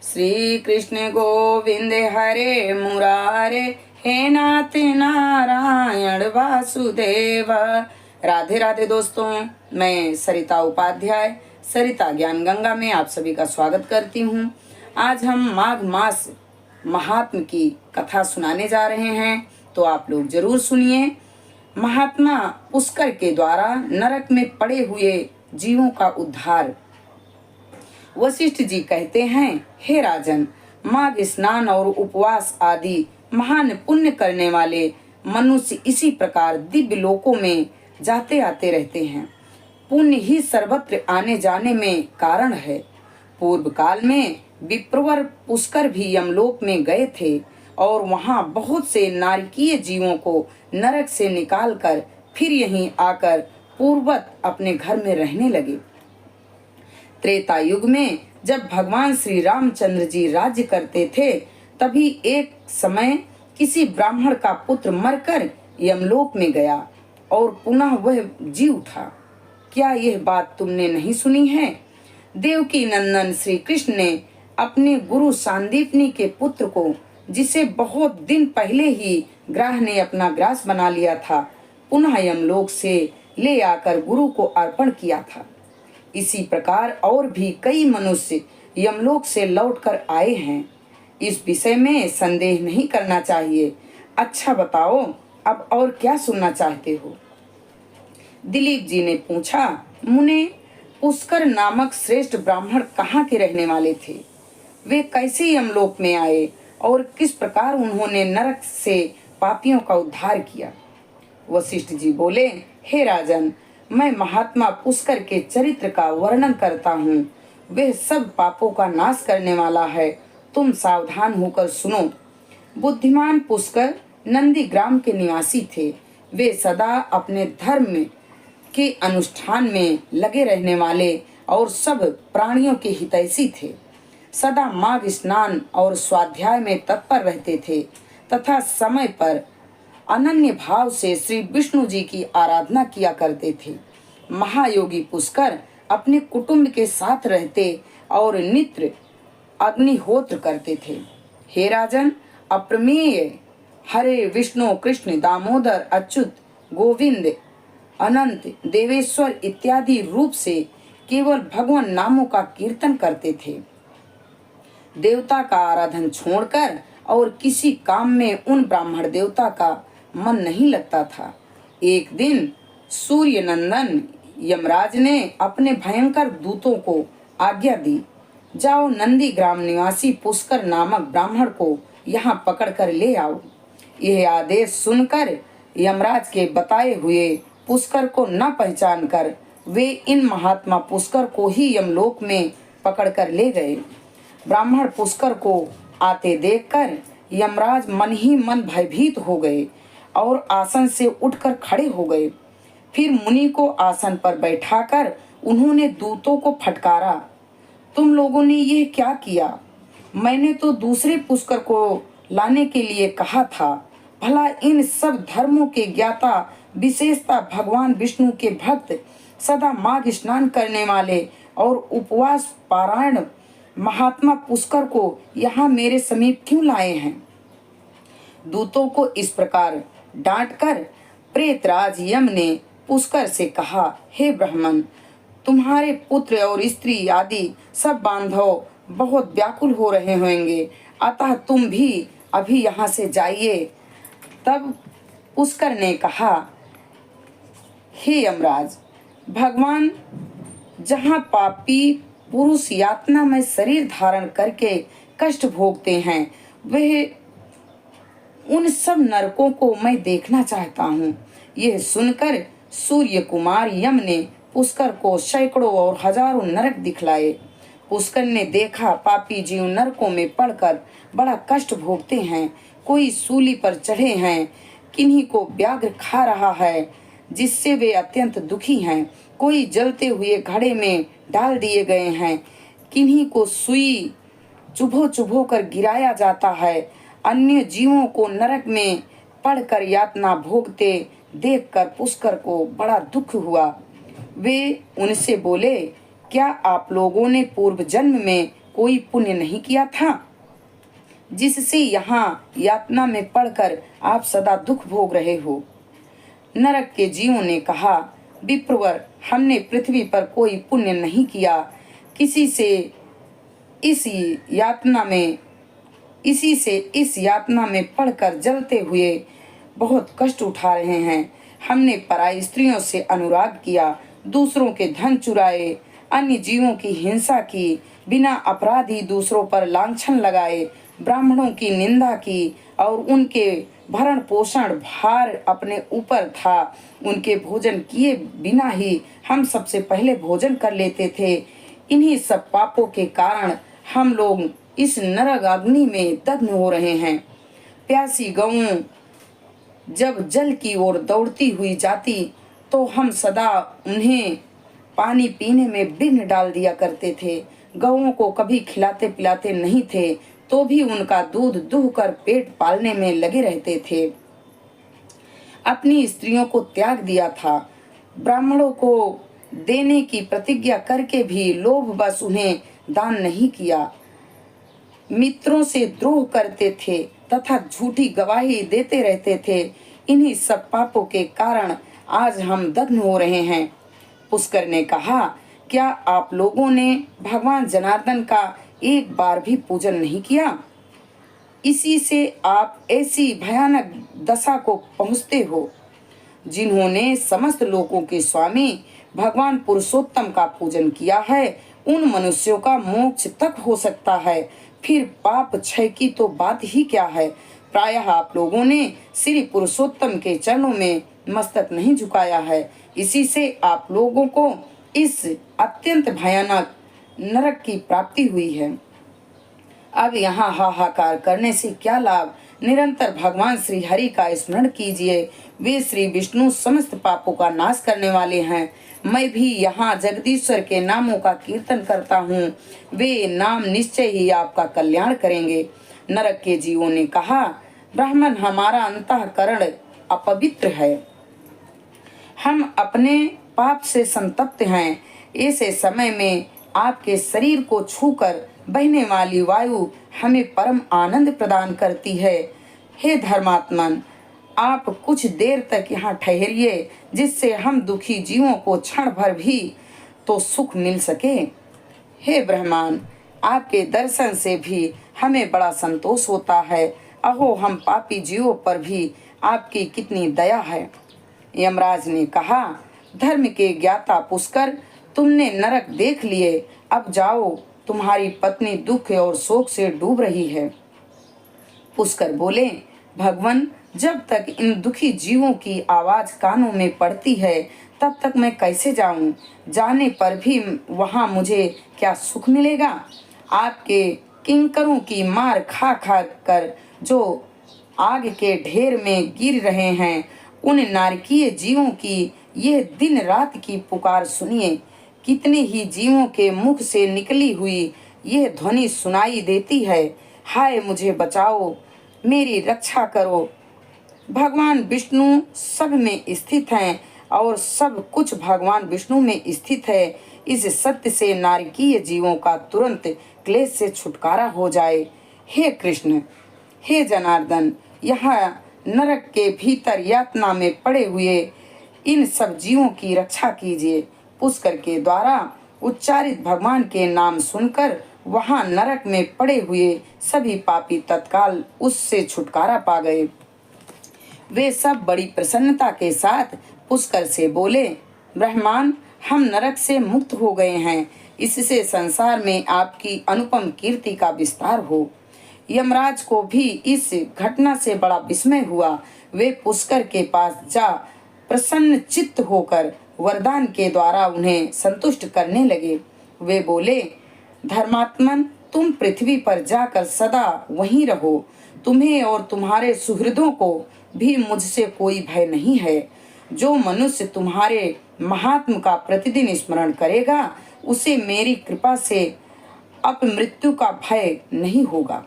श्री कृष्ण गोविंद हरे मुरारे, हे नाथ नारायण वासुदेव। राधे राधे दोस्तों, मैं सरिता उपाध्याय सरिता ज्ञान गंगा में आप सभी का स्वागत करती हूँ। आज हम माघ मास महात्म की कथा सुनाने जा रहे हैं, तो आप लोग जरूर सुनिए। महात्मा पुष्कर के द्वारा नरक में पड़े हुए जीवों का उद्धार। वशिष्ठ जी कहते हैं, हे राजन, माघ स्नान और उपवास आदि महान पुण्य करने वाले मनुष्य इसी प्रकार दिव्य लोकों में जाते आते रहते हैं। पुण्य ही सर्वत्र आने जाने में कारण है। पूर्व काल में विप्रवर पुष्कर भी यमलोक में गए थे और वहां बहुत से नारकीय जीवों को नरक से निकालकर फिर यहीं आकर पूर्ववत अपने घर में रहने लगे। त्रेता युग में जब भगवान श्री रामचंद्र जी राज्य करते थे, तभी एक समय किसी ब्राह्मण का पुत्र मरकर यमलोक में गया और पुनः वह जी उठा। क्या यह बात तुमने नहीं सुनी है? देवकी नंदन श्री कृष्ण ने अपने गुरु सांदीपनी के पुत्र को, जिसे बहुत दिन पहले ही ग्राह ने अपना ग्रास बना लिया था, पुनः यमलोक से ले आकर गुरु को अर्पण किया था। इसी प्रकार और भी कई मनुष्य यमलोक से लौटकर आए हैं। इस विषय में संदेह नहीं करना चाहिए। अच्छा बताओ, अब और क्या सुनना चाहते हो? दिलीप जी ने पूछा, मुने, पुष्कर नामक श्रेष्ठ ब्राह्मण कहाँ के रहने वाले थे? वे कैसे यमलोक में आए और किस प्रकार उन्होंने नरक से पापियों का उद्धार किया? वशिष्ठ जी बोले, हे राजन, मैं महात्मा पुष्कर के चरित्र का वर्णन करता हूँ। वह सब पापों का नाश करने वाला है। तुम सावधान होकर सुनो। बुद्धिमान पुष्कर नंदी ग्राम के निवासी थे। वे सदा अपने धर्म के अनुष्ठान में लगे रहने वाले और सब प्राणियों के हितैषी थे। सदा माघ स्नान और स्वाध्याय में तत्पर रहते थे तथा समय पर अनन्य भाव से श्री विष्णु जी की आराधना किया करते थे। महायोगी पुष्कर अपने कुटुंब के साथ रहते और नित्य अग्निहोत्र करते थे। हे राजन, अप्रमेय हरे विष्णु कृष्ण दामोदर अच्युत गोविंद अनंत देवेश्वर इत्यादि रूप से केवल भगवान नामों का कीर्तन करते थे। देवता का आराधन छोड़कर और किसी काम में उन ब्राह्मण देवता का मन नहीं लगता था। एक दिन सूर्य नंदन यमराज ने अपने भयंकर दूतों को आज्ञा दी, जाओ नंदी ग्राम निवासी पुष्कर नामक ब्राह्मण को यहाँ पकड़कर ले आओ। यह आदेश सुनकर यमराज के बताए हुए पुष्कर को न पहचान कर वे इन महात्मा पुष्कर को ही यमलोक में पकड़कर ले गए। ब्राह्मण पुष्कर को आते देखकर यमराज मन ही मन भयभीत हो गए और आसन से उठकर खड़े हो गए। फिर मुनि को आसन पर बैठाकर उन्होंने दूतों को फटकारा, तुम लोगों ने यह क्या किया? मैंने तो दूसरे पुष्कर को लाने के लिए कहा था। भला इन सब धर्मों के ज्ञाता, विशेषता भगवान विष्णु के भक्त, सदा माघ स्नान करने वाले और उपवास पारायण महात्मा पुष्कर को यहाँ मेरे समीप क्यों लाए हैं? दूतों को इस प्रकार डांटकर प्रेतराज यम ने पुष्कर से कहा, हे ब्राह्मण, तुम्हारे पुत्र और स्त्री आदि सब बांधव बहुत व्याकुल हो रहे होंगे, अतः तुम भी अभी यहाँ से जाइए। तब पुष्कर ने कहा, हे यमराज, भगवान जहाँ पापी पुरुष यातना में शरीर धारण करके कष्ट भोगते हैं, वह उन सब नरकों को मैं देखना चाहता हूँ। यह सुनकर सूर्य कुमार यम ने पुष्कर को सैकड़ों और हजारों नरक दिखलाए। पुष्कर ने देखा पापी जीव नरकों में पड़कर बड़ा कष्ट भोगते हैं। कोई सूली पर चढ़े हैं, किन्हीं को व्याघ्र खा रहा है जिससे वे अत्यंत दुखी हैं। कोई जलते हुए घड़े में डाल दिए गए हैं, किन्हीं को सुई चुभो चुभो कर गिराया जाता है। अन्य जीवों को नरक में पड़कर यातना भोगते देखकर पुष्कर को बड़ा दुख हुआ। वे उनसे बोले, क्या आप लोगों ने पूर्व जन्म में कोई पुण्य नहीं किया था, जिससे यहाँ यातना में पड़कर आप सदा दुख भोग रहे हो। नरक के जीवों ने कहा, विप्रवर, हमने पृथ्वी पर कोई पुण्य नहीं किया, किसी से इस यातना में पड़कर जलते हुए बहुत कष्ट उठा रहे हैं। हमने पराई स्त्रियों से अनुराग किया, दूसरों के धन चुराए, अन्य जीवों की हिंसा की, बिना अपराधी दूसरों पर लांछन लगाए, ब्राह्मणों की निंदा की और उनके भरण पोषण भार अपने ऊपर था। उनके भोजन किए बिना ही हम सबसे पहले भोजन कर लेते थे। इन्हीं सब पापों के कारण हम लोग इस नरक अग्नि में दग्न हो रहे हैं। प्यासी गौं जब जल की ओर दौड़ती हुई जाती तो हम सदा उन्हें पानी पीने में विघ्न डाल दिया करते थे। गौओं को कभी खिलाते पिलाते नहीं थे, तो भी उनका दूध दुह कर पेट पालने में लगे रहते थे। अपनी स्त्रियों को त्याग दिया था। ब्राह्मणों को देने की प्रतिज्ञा करके भी लोभवश उन्हें दान नहीं किया। मित्रों से द्रोह करते थे तथा झूठी गवाही देते रहते थे। इन्हीं सब पापों के कारण आज हम दग्न हो रहे हैं। पुष्कर ने कहा, क्या आप लोगों ने भगवान जनार्दन का एक बार भी पूजन नहीं किया? इसी से आप ऐसी भयानक दशा को पहुंचते हो। जिन्होंने समस्त लोकों के स्वामी भगवान पुरुषोत्तम का पूजन किया है, उन मनुष्यों का मोक्ष तक हो सकता है, फिर पाप क्षय की तो बात ही क्या है। प्रायः आप लोगों ने श्री पुरुषोत्तम के चरणों में मस्तक नहीं झुकाया है, इसी से आप लोगों को इस अत्यंत भयानक नरक की प्राप्ति हुई है। अब यहाँ हाहाकार करने से क्या लाभ। निरंतर भगवान श्री हरि का स्मरण कीजिए, वे श्री विष्णु समस्त पापों का नाश करने वाले हैं। मैं भी यहाँ जगदीश्वर के नामों का कीर्तन करता हूँ, वे नाम निश्चय ही आपका कल्याण करेंगे। नरक के जीवों ने कहा, ब्राह्मण, हमारा अंतःकरण अपवित्र है, हम अपने पाप से संतप्त हैं। ऐसे समय में आपके शरीर को छूकर बहने वाली वायु हमें परम आनंद प्रदान करती है। हे धर्मात्मन, आप कुछ देर तक यहाँ ठहरिए, जिससे हम दुखी जीवों को क्षण भर भी तो सुख मिल सके। हे ब्रह्मान, आपके दर्शन से भी हमें बड़ा संतोष होता है। अहो, हम पापी जीवों पर भी आपकी कितनी दया है। यमराज ने कहा, धर्म के ज्ञाता पुष्कर, तुमने नरक देख लिए, अब जाओ, तुम्हारी पत्नी दुख और शोक से डूब रही है। पुष्कर बोले, भगवान, जब तक इन दुखी जीवों की आवाज कानों में पड़ती है, तब तक मैं कैसे जाऊं? जाने पर भी वहां मुझे क्या सुख मिलेगा? आपके किंकरों की मार खा खा कर जो आग के ढेर में गिर रहे हैं, उन नारकीय जीवों की यह दिन रात की पुकार सुनिए। कितने ही जीवों के मुख से निकली हुई यह ध्वनि सुनाई देती है, हाय मुझे बचाओ, मेरी रक्षा करो। भगवान विष्णु सब में स्थित हैं और सब कुछ भगवान विष्णु में स्थित है। इस सत्य से नारकीय जीवों का तुरंत क्लेश से छुटकारा हो जाए। हे कृष्ण, हे जनार्दन, यहाँ नरक के भीतर यातना में पड़े हुए इन सब जीवों की रक्षा कीजिए। पुष्कर के द्वारा उच्चारित भगवान के नाम सुनकर वहां नरक में पड़े हुए सभी पापी तत्काल उससे छुटकारा पा गए। वे सब बड़ी प्रसन्नता के साथ पुष्कर से बोले, ब्रह्मान, हम नरक से मुक्त हो गए हैं, इससे संसार में आपकी अनुपम कीर्ति का विस्तार हो। यमराज को भी इस घटना से बड़ा विस्मय हुआ। वे पुष्कर के पास जा प्रसन्न चित्त होकर वरदान के द्वारा उन्हें संतुष्ट करने लगे। वे बोले, धर्मात्मन, तुम पृथ्वी पर जाकर सदा वहीं रहो। तुम्हें और तुम्हारे सुहृदों को भी मुझसे कोई भय नहीं है। जो मनुष्य तुम्हारे महात्म का प्रतिदिन स्मरण करेगा, उसे मेरी कृपा से अपमृत्यु का भय नहीं होगा।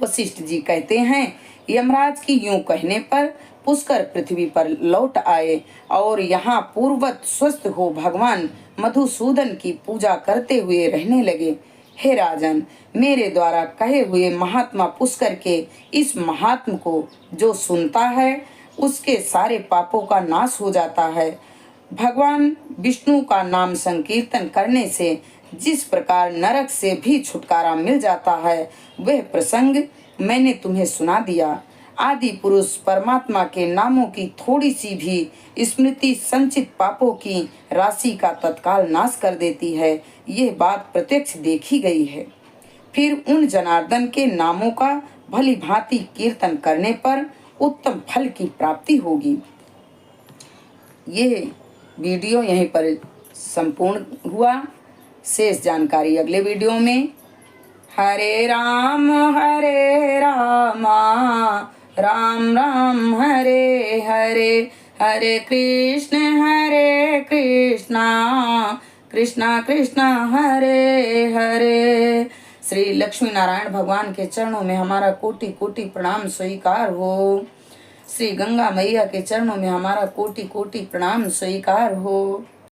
वशिष्ठ जी कहते हैं, यमराज की यूं कहने पर पुष्कर पृथ्वी पर लौट आए और यहाँ पूर्ववत स्वस्थ हो भगवान मधुसूदन की पूजा करते हुए रहने लगे। हे राजन, मेरे द्वारा कहे हुए महात्मा पुष्कर के इस महात्म को जो सुनता है उसके सारे पापों का नाश हो जाता है। भगवान विष्णु का नाम संकीर्तन करने से जिस प्रकार नरक से भी छुटकारा मिल जाता है, वह प्रसंग मैंने तुम्हें सुना दिया। आदि पुरुष परमात्मा के नामों की थोड़ी सी भी स्मृति संचित पापों की राशि का तत्काल नाश कर देती है। यह बात प्रत्यक्ष देखी गई है। फिर उन जनार्दन के नामों का भली भांति कीर्तन करने पर उत्तम फल की प्राप्ति होगी। ये वीडियो यहीं पर संपूर्ण हुआ। शेष जानकारी अगले वीडियो में। हरे राम राम राम हरे हरे, हरे कृष्णा कृष्णा कृष्णा हरे हरे। श्री लक्ष्मी नारायण भगवान के चरणों में हमारा कोटि कोटि प्रणाम स्वीकार हो। श्री गंगा मैया के चरणों में हमारा कोटि कोटि प्रणाम स्वीकार हो।